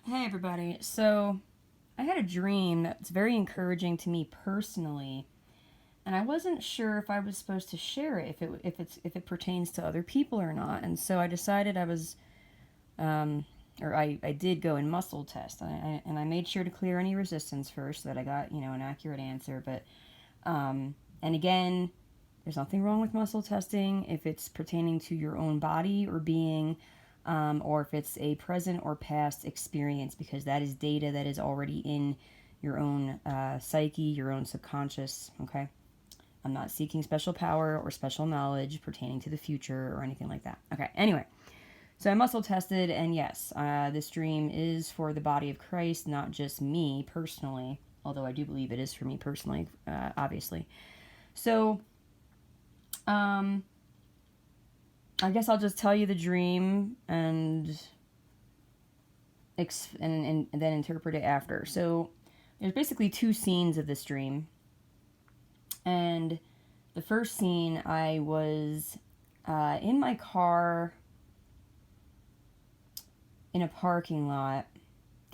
Hey everybody. So, I had a dream that's very encouraging to me personally, and I wasn't sure if I was supposed to share it if it pertains to other people or not. And so I decided I was or I did go and muscle test. And I made sure to clear any resistance first so that I got, an accurate answer, but and again, there's nothing wrong with muscle testing if it's pertaining to your own body or being, or if it's a present or past experience, because that is data that is already in your own psyche, your own subconscious. Okay, I'm not seeking special power or special knowledge pertaining to the future or anything like that. Okay, anyway, so I muscle tested, and yes, this dream is for the body of Christ, not just me personally, although I do believe it is for me personally, obviously. So, um, I guess I'll just tell you the dream and and then interpret it after. So there's basically two scenes of this dream. And the first scene, I was in my car in a parking lot.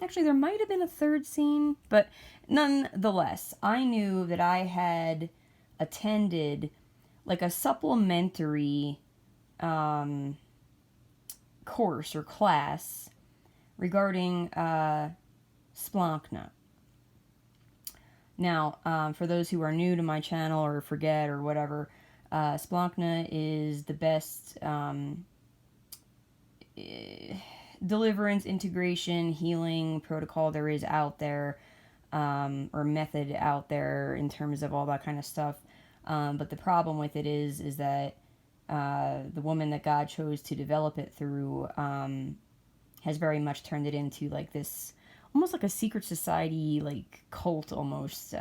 Actually, there might have been a third scene, but nonetheless, I knew that I had attended like a supplementary course or class regarding Splankna. Now, for those who are new to my channel or forget or whatever, Splankna is the best deliverance, integration, healing protocol there is out there, or method out there in terms of all that kind of stuff. But the problem with it is that the woman that God chose to develop it through has very much turned it into like this, almost like a secret society, like cult almost.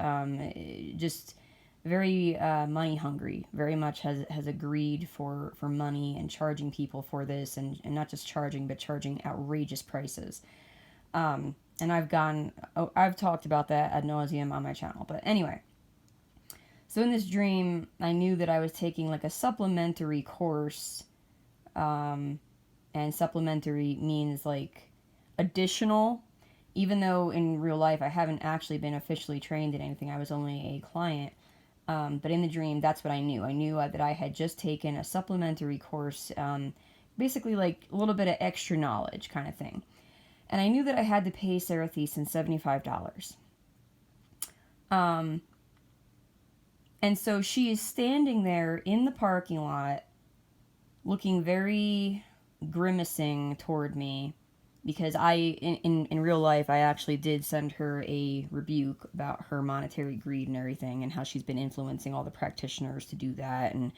Just very money hungry. Very much has agreed for money and charging people for this, and not just charging, but charging outrageous prices. And I've talked about that ad nauseum on my channel. But anyway, so in this dream, I knew that I was taking like a supplementary course, and supplementary means like additional, even though in real life I haven't actually been officially trained in anything. I was only a client. But in the dream, that's what I knew. I knew that I had just taken a supplementary course, basically like a little bit of extra knowledge kind of thing. And I knew that I had to pay Sarah Thiessen $75. And so she is standing there in the parking lot looking very grimacing toward me, because in real life, I actually did send her a rebuke about her monetary greed and everything, and how she's been influencing all the practitioners to do that and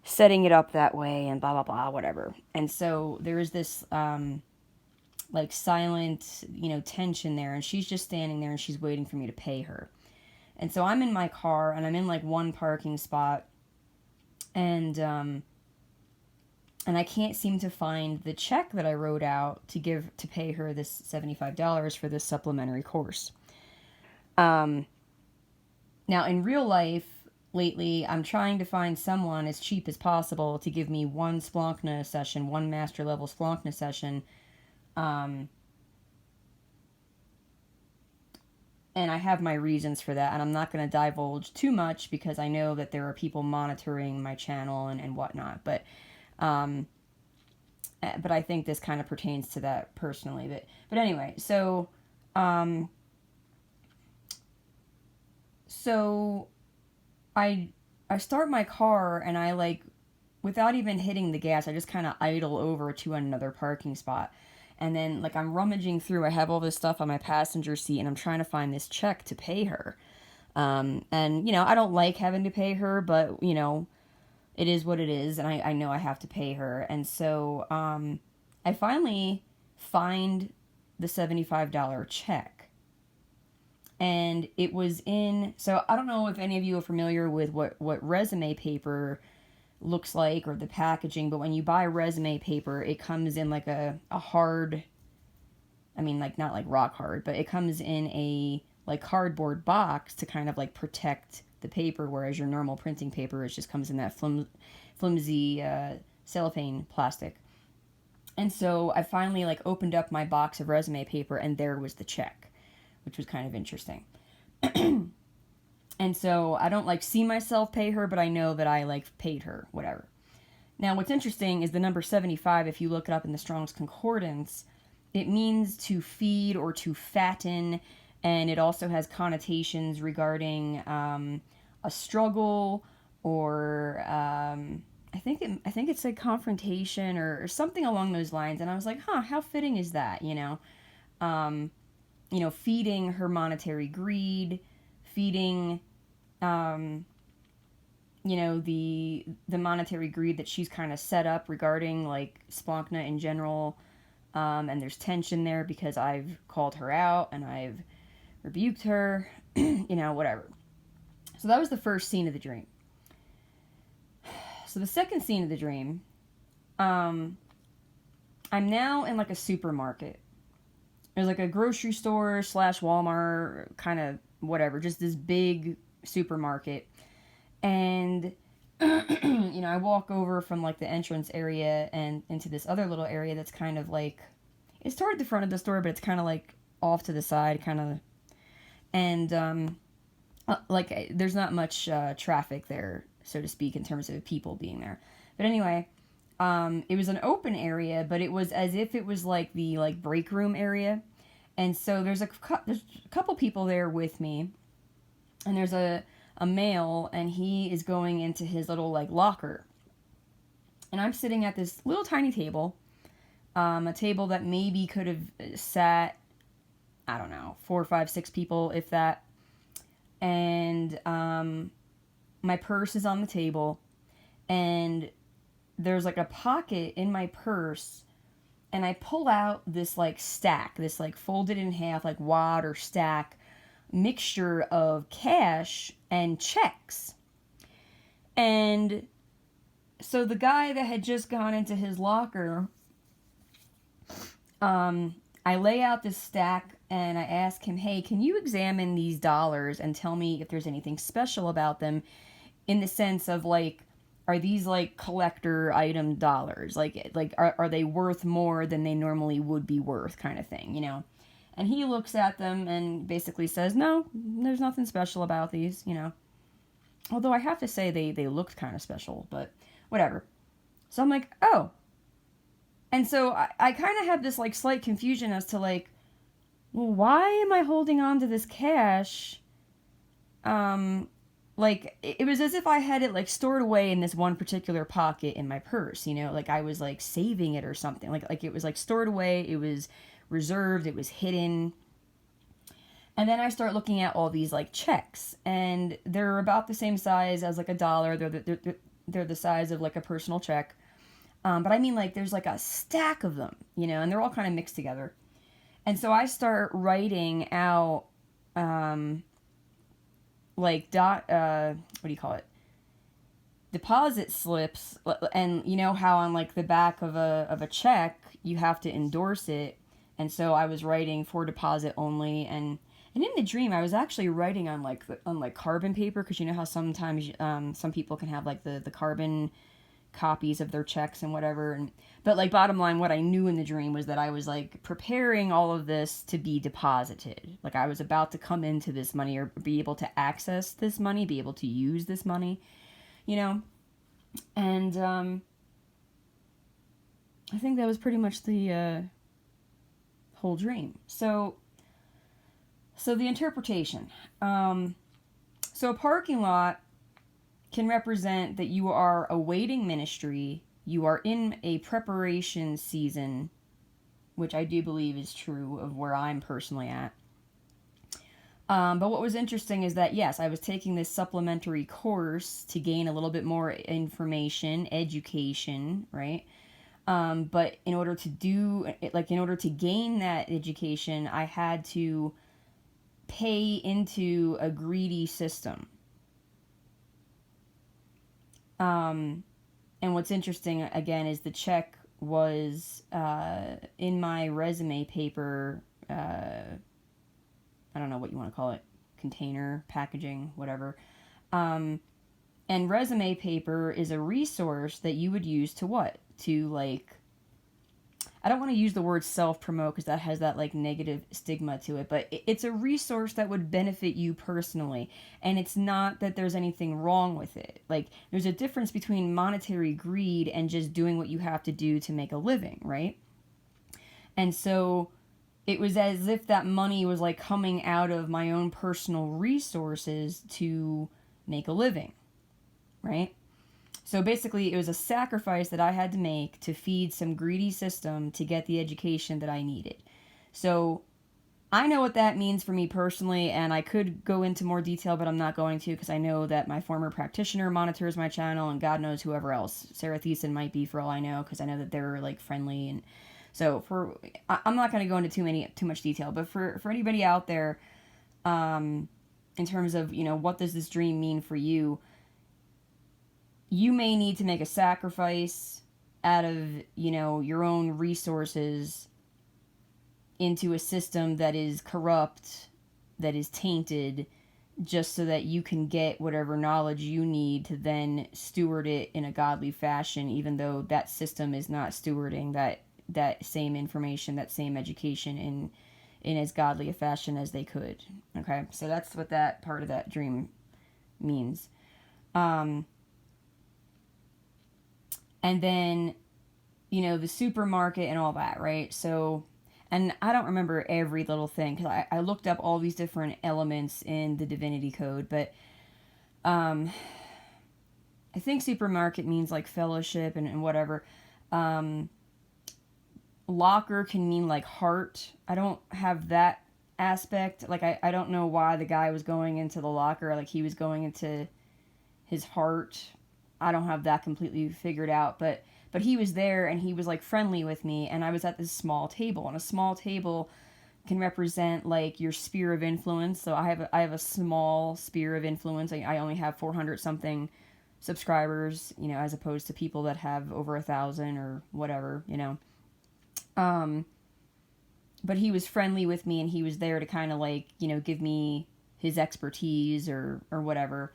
setting it up that way and blah, blah, blah, whatever. And so there is this, like silent, tension there, and she's just standing there and she's waiting for me to pay her. And so I'm in my car and I'm in like one parking spot, and I can't seem to find the check that I wrote out to pay her this $75 for this supplementary course. Now, in real life, lately, I'm trying to find someone as cheap as possible to give me one Splankna session, one master level Splankna session. And I have my reasons for that, and I'm not going to divulge too much because I know that there are people monitoring my channel and whatnot. But I think this kind of pertains to that personally. But anyway, so I start my car, and I like, without even hitting the gas, I just kind of idle over to another parking spot. And then, like, I'm rummaging through. I have all this stuff on my passenger seat, and I'm trying to find this check to pay her. And, I don't like having to pay her, but, it is what it is, and I know I have to pay her. And so I finally find the $75 check. And it was so I don't know if any of you are familiar with what resume paper looks like, or the packaging, but when you buy resume paper, it comes in like a hard, I mean, like not like rock hard, but it comes in a like cardboard box to kind of like protect the paper, whereas your normal printing paper, it just comes in that flimsy cellophane plastic. And so I finally like opened up my box of resume paper, and there was the check, which was kind of interesting. And so I don't like see myself pay her, but I know that I like paid her, whatever. Now, what's interesting is the number 75, if you look it up in the Strong's Concordance, it means to feed or to fatten, and it also has connotations regarding a struggle, or I think it's like confrontation, or something along those lines. And I was like, huh, how fitting is that? Um, feeding her monetary greed, feeding, um, the monetary greed that she's kind of set up regarding like Splonkna in general. And there's tension there because I've called her out and I've rebuked her, whatever. So that was the first scene of the dream. So the second scene of the dream, I'm now in like a supermarket. There's like a grocery store / Walmart, kind of whatever, just this big supermarket. And, I walk over from like the entrance area and into this other little area that's kind of like, it's toward the front of the store, but it's kind of like off to the side, kind of. And, like, there's not much traffic there, so to speak, in terms of people being there. But anyway, it was an open area, but it was as if it was like the like break room area. And so there's a couple people there with me, and there's a male, and he is going into his little like locker. And I'm sitting at this little tiny table, a table that maybe could have sat, I don't know, 4, 5, 6 people, if that. And my purse is on the table, and there's like a pocket in my purse, and I pull out this like stack, this like folded in half, like wad or stack mixture of cash and checks. And so the guy that had just gone into his locker, I lay out this stack and I ask him, hey, can you examine these dollars and tell me if there's anything special about them, in the sense of like, are these like collector item dollars? Like are they worth more than they normally would be worth, kind of thing, And he looks at them and basically says, no, there's nothing special about these, Although I have to say they looked kind of special, but whatever. So I'm like, oh. And so I kind of have this like slight confusion as to like, well, why am I holding on to this cash? Like it was as if I had it like stored away in this one particular pocket in my purse, like I was like saving it or something. Like it was like stored away, it was reserved, it was hidden. And then I start looking at all these like checks, and they're about the same size as like a dollar. They're the size of like a personal check. But I mean, like, there's like a stack of them, and they're all kind of mixed together. And so I start writing out, like, what do you call it? Deposit slips. And you know how on like the back of a check, you have to endorse it. And so I was writing for deposit only. And in the dream, I was actually writing on like carbon paper, because you know how sometimes some people can have like the carbon copies of their checks and whatever. But like bottom line, what I knew in the dream was that I was like preparing all of this to be deposited. Like I was about to come into this money, or be able to access this money, be able to use this money, And I think that was pretty much the whole dream. So the interpretation. So a parking lot can represent that you are awaiting ministry, you are in a preparation season, which I do believe is true of where I'm personally at. But what was interesting is that, yes, I was taking this supplementary course to gain a little bit more information, education, right? But in order to gain that education, I had to pay into a greedy system. And what's interesting, again, is the check was in my resume paper, I don't know what you want to call it, container, packaging, whatever. And resume paper is a resource that you would use to what? To, like, I don't want to use the word self-promote because that has that like negative stigma to it, but it's a resource that would benefit you personally. And it's not that there's anything wrong with it. Like, there's a difference between monetary greed and just doing what you have to do to make a living, right? And so it was as if that money was like coming out of my own personal resources to make a living, right? So basically, it was a sacrifice that I had to make to feed some greedy system to get the education that I needed. So I know what that means for me personally, and I could go into more detail, but I'm not going to because I know that my former practitioner monitors my channel, and God knows whoever else. Sarah Thiessen might be, for all I know, because I know that they're like friendly. And so I'm not going to go into too much detail, but for anybody out there, in terms of, what does this dream mean for you? You may need to make a sacrifice out of, your own resources into a system that is corrupt, that is tainted, just so that you can get whatever knowledge you need to then steward it in a godly fashion, even though that system is not stewarding that same information, that same education in as godly a fashion as they could. Okay, so that's what that part of that dream means. And then, the supermarket and all that, right? So, and I don't remember every little thing because I looked up all these different elements in the Divinity Code, but I think supermarket means like fellowship and whatever. Locker can mean like heart. I don't have that aspect. Like, I don't know why the guy was going into the locker, like he was going into his heart. I don't have that completely figured out, but he was there and he was like friendly with me, and I was at this small table, and a small table can represent like your sphere of influence. So I have a small sphere of influence. I only have 400 something subscribers, as opposed to people that have over 1,000 or whatever, but he was friendly with me, and he was there to kind of like, give me his expertise or whatever.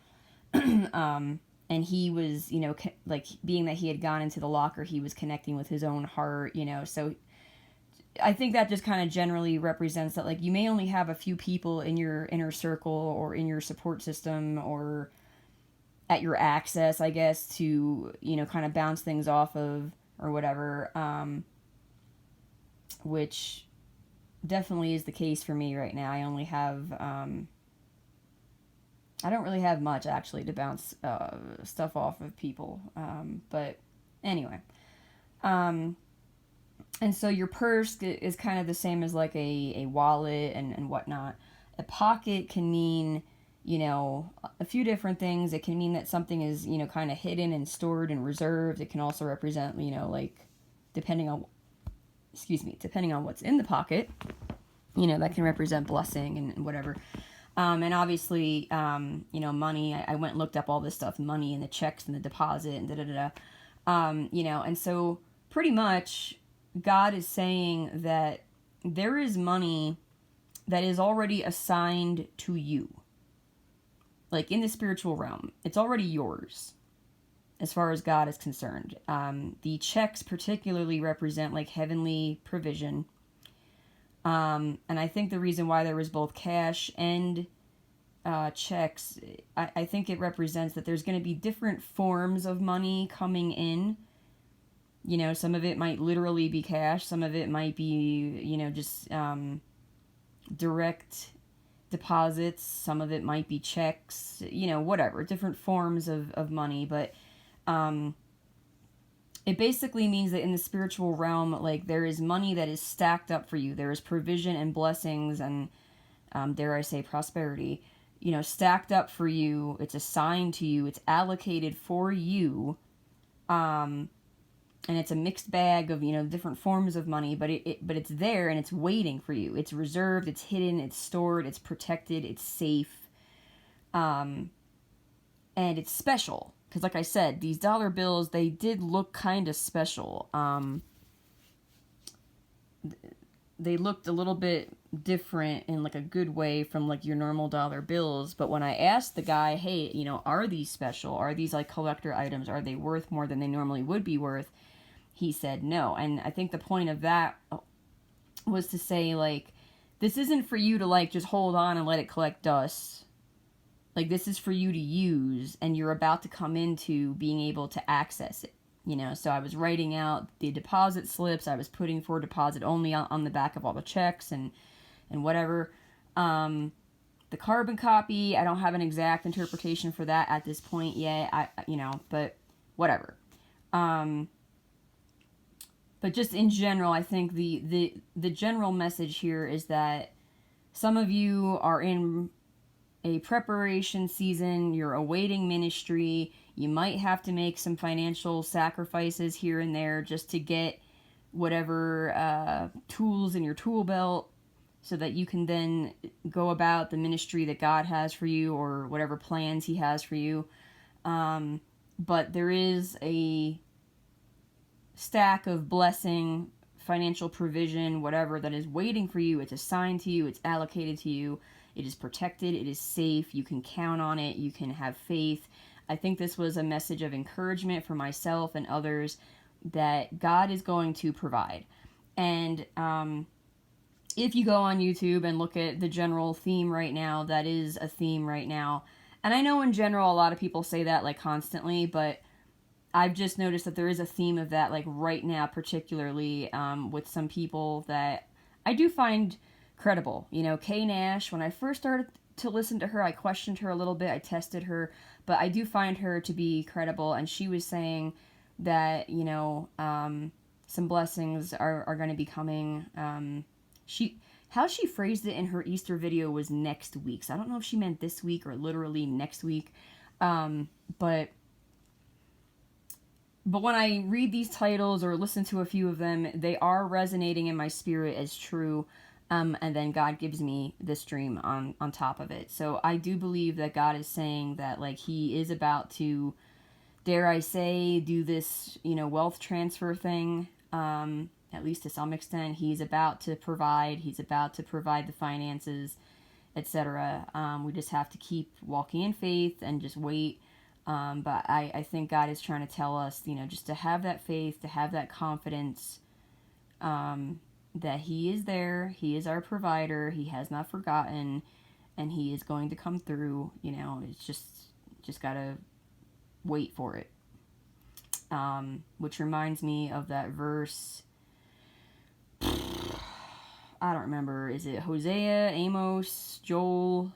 And he was, like, being that he had gone into the locker, he was connecting with his own heart, so I think that just kind of generally represents that, like, you may only have a few people in your inner circle or in your support system or at your access, I guess, to, kind of bounce things off of or whatever, which definitely is the case for me right now. I only have, I don't really have much, actually, to bounce stuff off of people. But anyway. And so your purse is kind of the same as like a wallet and whatnot. A pocket can mean, a few different things. It can mean that something is, kind of hidden and stored and reserved. It can also represent, like, depending on what's in the pocket, that can represent blessing and whatever. And obviously, money, I went and looked up all this stuff, money and the checks and the deposit and da-da-da-da. And so pretty much God is saying that there is money that is already assigned to you. Like, in the spiritual realm, it's already yours as far as God is concerned. The checks particularly represent like heavenly provision. And I think the reason why there was both cash and checks, I think it represents that there's going to be different forms of money coming in. Some of it might literally be cash. Some of it might be, just direct deposits. Some of it might be checks, whatever. Different forms of money. But it basically means that in the spiritual realm, like, there is money that is stacked up for you. There is provision and blessings and, dare I say, prosperity, stacked up for you. It's assigned to you. It's allocated for you. And it's a mixed bag of, different forms of money, but it's there and it's waiting for you. It's reserved, it's hidden, it's stored, it's protected, it's safe. And it's special. Because like I said, these dollar bills, they did look kind of special. They looked a little bit different in like a good way from like your normal dollar bills. But when I asked the guy, hey, are these special? Are these like collector items? Are they worth more than they normally would be worth? he said no. And I think the point of that was to say, like, this isn't for you to, like, just hold on and let it collect dust. Like, this is for you to use, and you're about to come into being able to access it. You know, so I was writing out the deposit slips. I was putting for deposit only on the back of all the checks and whatever. The carbon copy, I don't have an exact interpretation for that at this point yet. But whatever. But just in general, I think the general message here is that some of you are in a preparation season, you're awaiting ministry, you might have to make some financial sacrifices here and there just to get whatever tools in your tool belt so that you can then go about the ministry that God has for you or whatever plans he has for you. But there is a stack of blessing, financial provision, whatever, that is waiting for you. It's assigned to you. It's allocated to you. It is protected. It is safe. You can count on it. You can have faith. I think this was a message of encouragement for myself and others that God is going to provide. And if you go on YouTube and look at the general theme right now, that is a theme right now. And I know in general a lot of people say that like constantly, but I've just noticed that there is a theme of that, like right now, particularly with some people that I do find credible. You know, Kay Nash, when I first started to listen to her, I questioned her a little bit. I tested her, but I do find her to be credible. And she was saying that, you know, some blessings are going to be coming. How she phrased it in her Easter video was next week. So I don't know if she meant this week or literally next week. But when I read these titles or listen to a few of them, they are resonating in my spirit as true. And then God gives me this dream on top of it. So I do believe that God is saying that, like, he is about to, dare I say, do this, you know, wealth transfer thing, at least to some extent. He's about to provide. He's about to provide the finances, etc. We just have to keep walking in faith and just wait. But I think God is trying to tell us, you know, just to have that faith, to have that confidence, that he is there, he is our provider, he has not forgotten, and he is going to come through. You know, it's just gotta wait for it. Which reminds me of that verse, I don't remember, is it Hosea, Amos, Joel,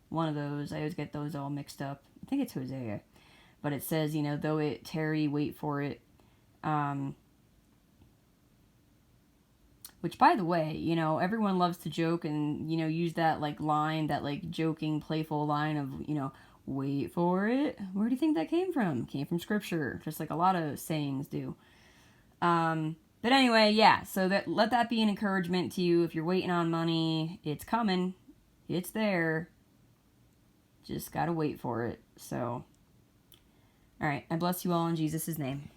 one of those, I always get those all mixed up, I think it's Hosea. But it says, you know, though it tarry, wait for it. Which, by the way, you know, everyone loves to joke and, you know, use that, like, line, that, like, joking, playful line of, you know, wait for it. Where do you think that came from? It came from Scripture, just like a lot of sayings do. But anyway, yeah, so let that be an encouragement to you. If you're waiting on money, it's coming. It's there. Just gotta wait for it. So, all right, I bless you all in Jesus' name.